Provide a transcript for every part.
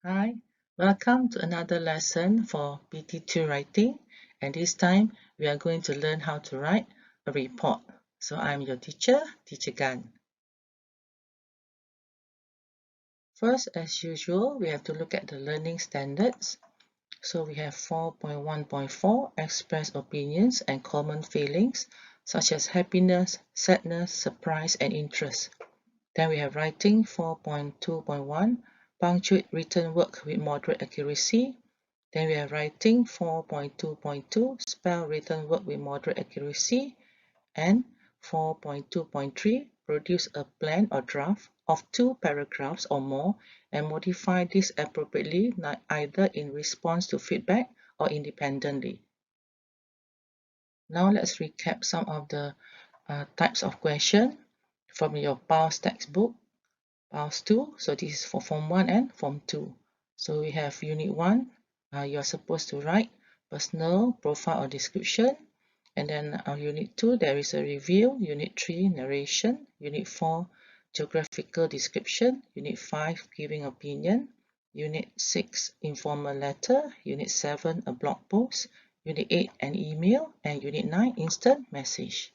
Hi, welcome to another lesson for PT3 writing, and this time we are going to learn how to write a report. So I'm your teacher, Teacher Gan. First, as usual, we have to look at the learning standards. So we have 4.1.4 express opinions and common feelings such as happiness, sadness, surprise, and interest. Then we have writing 4.2.1 punctuate written work with moderate accuracy. Then we have writing 4.2.2 spell written work with moderate accuracy, and 4.2.3 produce a plan or draft of 2 paragraphs or more and modify this appropriately either in response to feedback or independently. Now let's recap some of the types of question from your Pupils textbook. Pupils 2, so this is for Form 1 and Form 2. So we have Unit 1, you're supposed to write personal, profile or description. And then Unit 2, there is a review. Unit 3, narration. Unit 4, geographical description. Unit 5, giving opinion. Unit 6, informal letter. Unit 7, a blog post. Unit 8, an email. And Unit 9, instant message.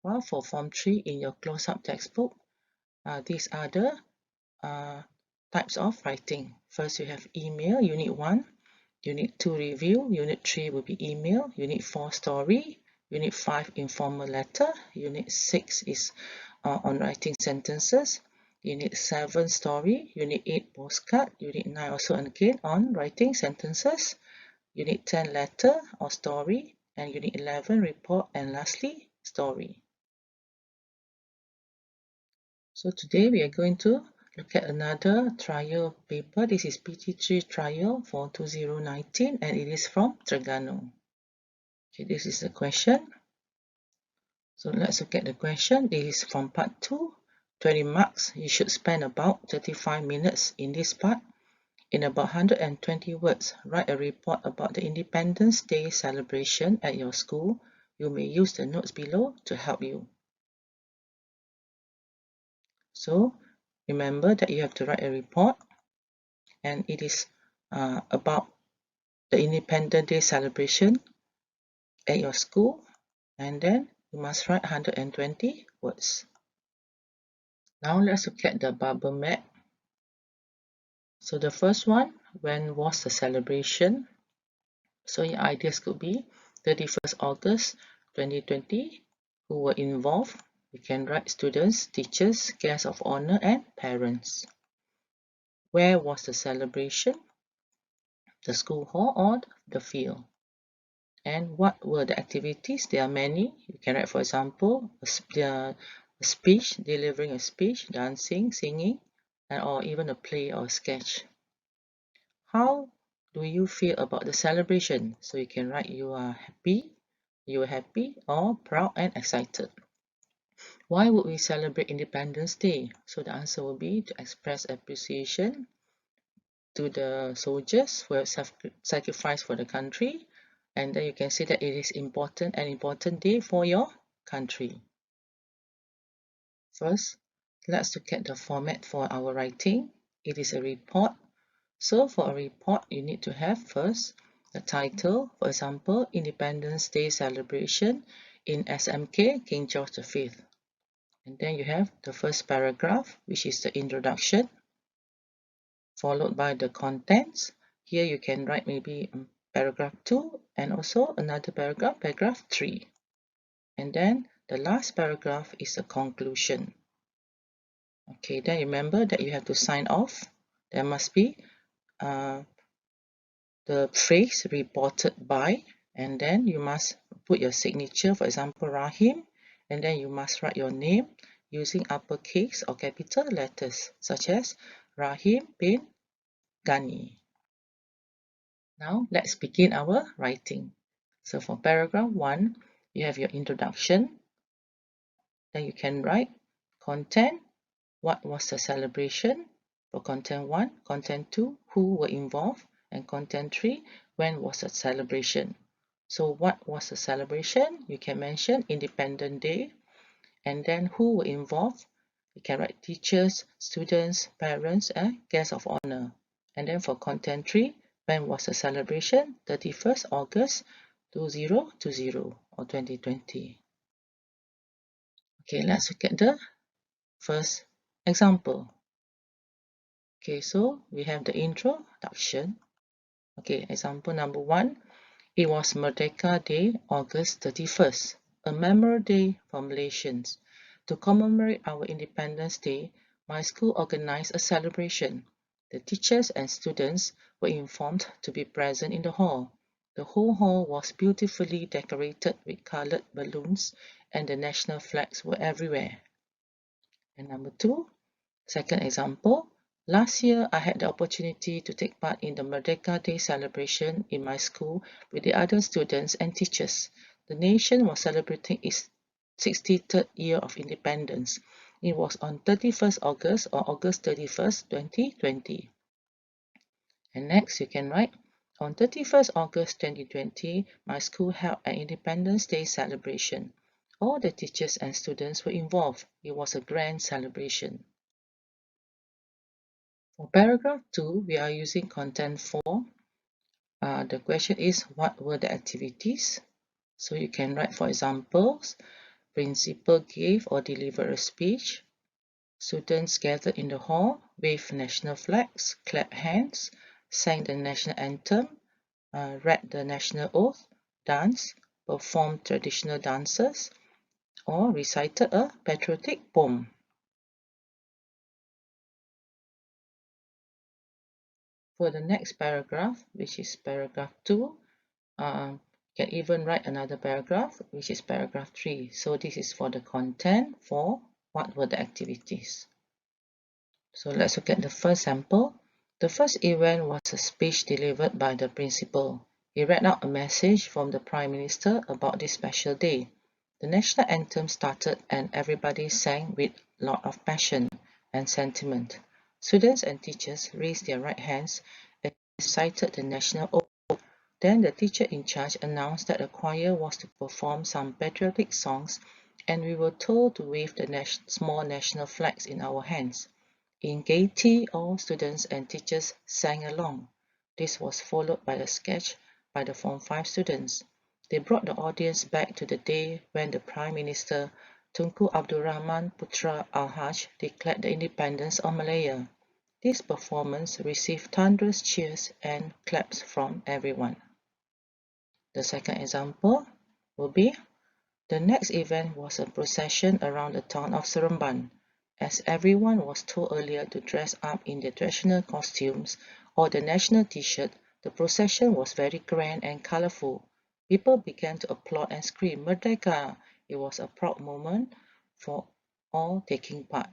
While for Form 3 in your close-up textbook, these are the types of writing. First, you have email, Unit 1. Unit 2, review. Unit 3 will be email. Unit 4, story. Unit 5, informal letter. Unit 6 is on writing sentences. Unit 7, story. Unit 8, postcard. Unit 9 also again on writing sentences. Unit 10, letter or story. And Unit 11, report. And lastly, story. So today we are going to look at another trial paper. This is PT3 Trial for 2019 and it is from Terengganu. Okay, this is the question. So let's look at the question. This is from part 2, 20 marks. You should spend about 35 minutes in this part. In about 120 words, write a report about the Independence Day celebration at your school. You may use the notes below to help you. So remember that you have to write a report and it is about the Independence Day celebration at your school, and then you must write 120 words. Now let's look at the bubble map. So the first one, when was the celebration? So your ideas could be 31st August 2020. Who were involved? You can write students, teachers, guests of honor, and parents. Where was the celebration? The school hall or the field? And what were the activities? There are many. You can write, for example, a speech, delivering a speech, dancing, singing, or even a play or sketch. How do you feel about the celebration? So you can write you are happy, or proud and excited. Why would we celebrate Independence Day? So the answer will be to express appreciation to the soldiers who have sacrificed for the country. And then you can say that it is an important day for your country. First, let's look at the format for our writing. It is a report. So for a report, you need to have first the title, for example, Independence Day Celebration in SMK, King George V. And then you have the first paragraph, which is the introduction, followed by the contents. Here you can write maybe paragraph 2 and also another paragraph, paragraph 3. And then the last paragraph is a conclusion. Okay, then remember that you have to sign off. There must be the phrase reported by, and then you must put your signature, for example, Rahim, and then you must write your name using uppercase or capital letters, such as Rahim bin Ghani. Now let's begin our writing. So for paragraph 1, you have your introduction. Then you can write content, what was the celebration? For content 1, content 2, who were involved? And content 3, when was the celebration? So what was the celebration? You can mention Independence Day. And then who were involved? You can write teachers, students, parents, and guests of honor. And then for content 3, when was the celebration? 31st August 2020 or 2020. Okay, let's look at the first example. Okay, so we have the introduction. Okay, example number 1. It was Merdeka Day, August 31st, a memorable day for Malaysians. To commemorate our Independence Day, my school organized a celebration. The teachers and students were informed to be present in the hall. The whole hall was beautifully decorated with colored balloons, and the national flags were everywhere. And number 2, second example. Last year, I had the opportunity to take part in the Merdeka Day celebration in my school with the other students and teachers. The nation was celebrating its 63rd year of independence. It was on 31st August or August 31st, 2020. And next, you can write, on 31st August 2020, my school held an Independence Day celebration. All the teachers and students were involved. It was a grand celebration. For paragraph 2, we are using content 4. The question is, what were the activities? So you can write, for examples, principal gave or delivered a speech. Students gathered in the hall, waved national flags, clapped hands, sang the national anthem, read the national oath, danced, performed traditional dances, or recited a patriotic poem. For the next paragraph, which is paragraph 2, you can even write another paragraph, which is paragraph 3. So this is for the content for what were the activities. So let's look at the first sample. The first event was a speech delivered by the principal. He read out a message from the Prime Minister about this special day. The national anthem started and everybody sang with a lot of passion and sentiment. Students and teachers raised their right hands and recited the national oath. Then the teacher in charge announced that the choir was to perform some patriotic songs, and we were told to wave the small national flags in our hands. In gaiety, all students and teachers sang along. This was followed by a sketch by the Form 5 students. They brought the audience back to the day when the Prime Minister, Tunku Abdul Rahman Putra Al-Haj, declared the independence of Malaya. This performance received thunderous cheers and claps from everyone. The second example will be, the next event was a procession around the town of Seremban. As everyone was told earlier to dress up in their traditional costumes or the national t-shirt, the procession was very grand and colorful. People began to applaud and scream, Merdeka! It was a proud moment for all taking part.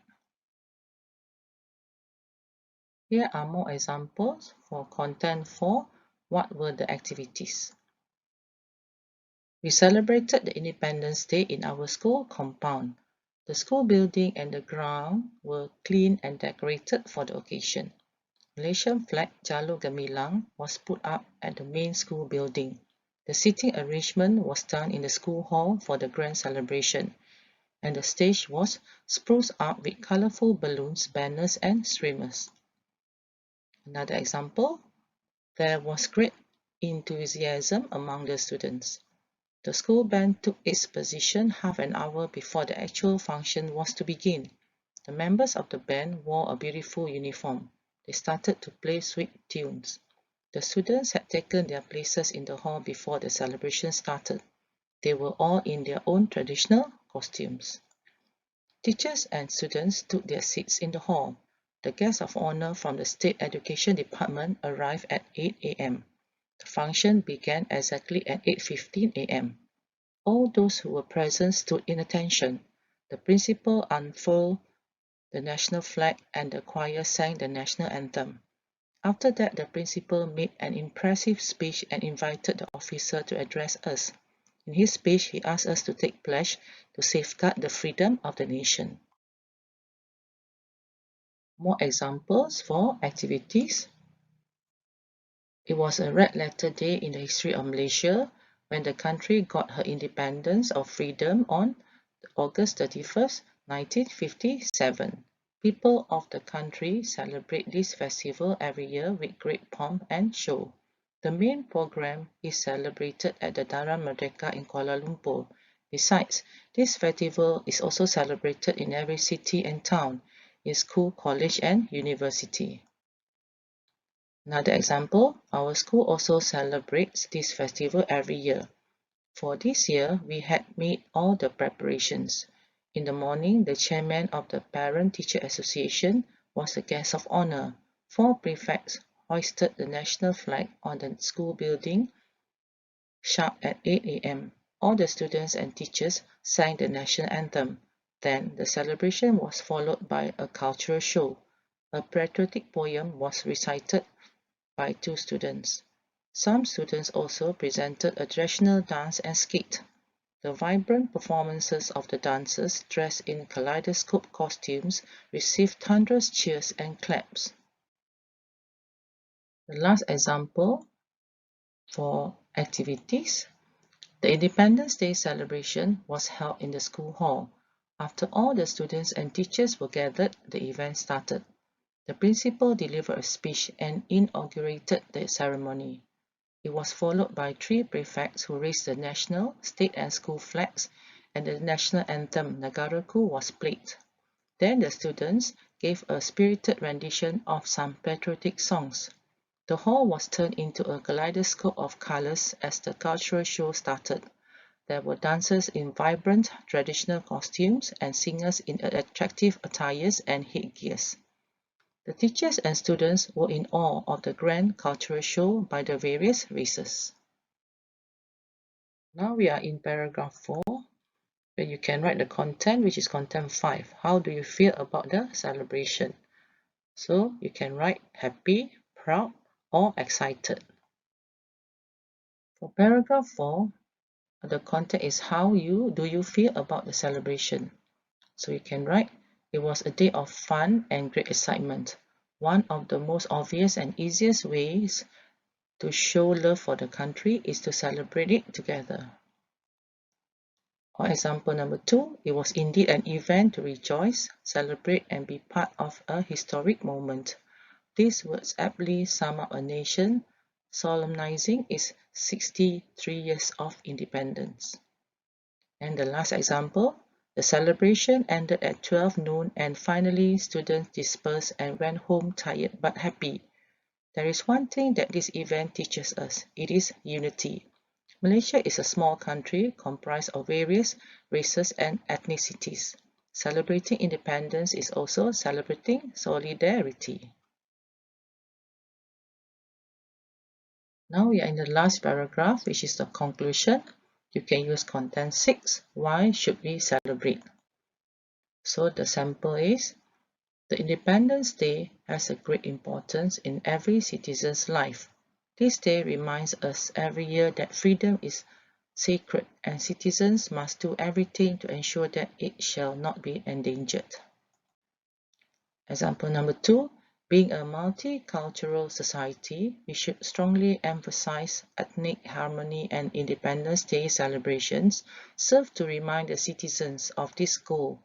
Here are more examples for content 4. What were the activities? We celebrated the Independence Day in our school compound. The school building and the ground were cleaned and decorated for the occasion. Malaysian flag Jalur Gemilang was put up at the main school building. The seating arrangement was done in the school hall for the grand celebration, and the stage was spruced up with colorful balloons, banners, and streamers. Another example, there was great enthusiasm among the students. The school band took its position half an hour before the actual function was to begin. The members of the band wore a beautiful uniform. They started to play sweet tunes. The students had taken their places in the hall before the celebration started. They were all in their own traditional costumes. Teachers and students took their seats in the hall. The guests of honor from the State Education Department arrived at 8 a.m. The function began exactly at 8:15 a.m. All those who were present stood in attention. The principal unfurled the national flag and the choir sang the national anthem. After that, the principal made an impressive speech and invited the officer to address us. In his speech, he asked us to take pledge to safeguard the freedom of the nation. More examples for activities. It was a red letter day in the history of Malaysia when the country got her independence or freedom on August 31st, 1957. People of the country celebrate this festival every year with great pomp and show. The main program is celebrated at the Dara Merdeka in Kuala Lumpur. Besides, this festival is also celebrated in every city and town, in school, college, and university. Another example, our school also celebrates this festival every year. For this year, we had made all the preparations. In the morning, the chairman of the Parent-Teacher Association was a guest of honor. 4 prefects hoisted the national flag on the school building sharp at 8 a.m. All the students and teachers sang the national anthem. Then the celebration was followed by a cultural show. A patriotic poem was recited by 2 students. Some students also presented a traditional dance and skit. The vibrant performances of the dancers dressed in kaleidoscope costumes received thunderous cheers and claps. The last example for activities. The Independence Day celebration was held in the school hall. After all the students and teachers were gathered, the event started. The principal delivered a speech and inaugurated the ceremony. It was followed by 3 prefects who raised the national, state and school flags, and the national anthem Negaraku was played. Then the students gave a spirited rendition of some patriotic songs. The hall was turned into a kaleidoscope of colors as the cultural show started. There were dancers in vibrant traditional costumes and singers in attractive attires and headgears. The teachers and students were in awe of the grand cultural show by the various races. Now we are in paragraph 4, where you can write the content, which is content 5. How do you feel about the celebration? So you can write happy, proud, or excited. For paragraph 4, the content is how do you feel about the celebration? So you can write, it was a day of fun and great excitement. One of the most obvious and easiest ways to show love for the country is to celebrate it together. Or example number 2, it was indeed an event to rejoice, celebrate and be part of a historic moment. These words aptly sum up a nation solemnizing its 63 years of independence. And the last example, the celebration ended at 12 noon and finally students dispersed and went home tired but happy. There is one thing that this event teaches us. It is unity. Malaysia is a small country comprised of various races and ethnicities. Celebrating independence is also celebrating solidarity. Now we are in the last paragraph, which is the conclusion. You can use content 6. Why should we celebrate? So the sample is, the Independence Day has a great importance in every citizen's life. This day reminds us every year that freedom is sacred and citizens must do everything to ensure that it shall not be endangered. Example number 2, being a multicultural society, we should strongly emphasize ethnic harmony, and Independence Day celebrations serve to remind the citizens of this goal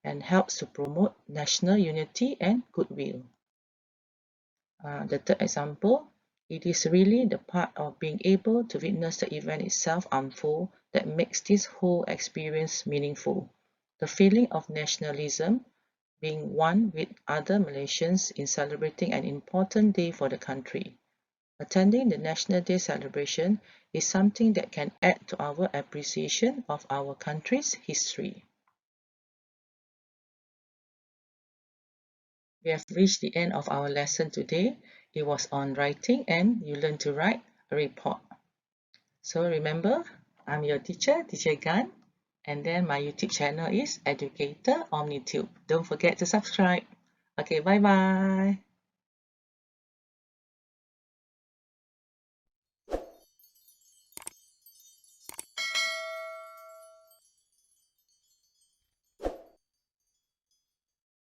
and helps to promote national unity and goodwill. The third example, it is really the part of being able to witness the event itself unfold that makes this whole experience meaningful. The feeling of nationalism, being one with other Malaysians in celebrating an important day for the country. Attending the National Day celebration is something that can add to our appreciation of our country's history. We have reached the end of our lesson today. It was on writing and you learned to write a report. So remember, I'm your teacher, Teacher Gan, and then my YouTube channel is Educator OmniTube. Don't forget to subscribe. Okay, bye-bye.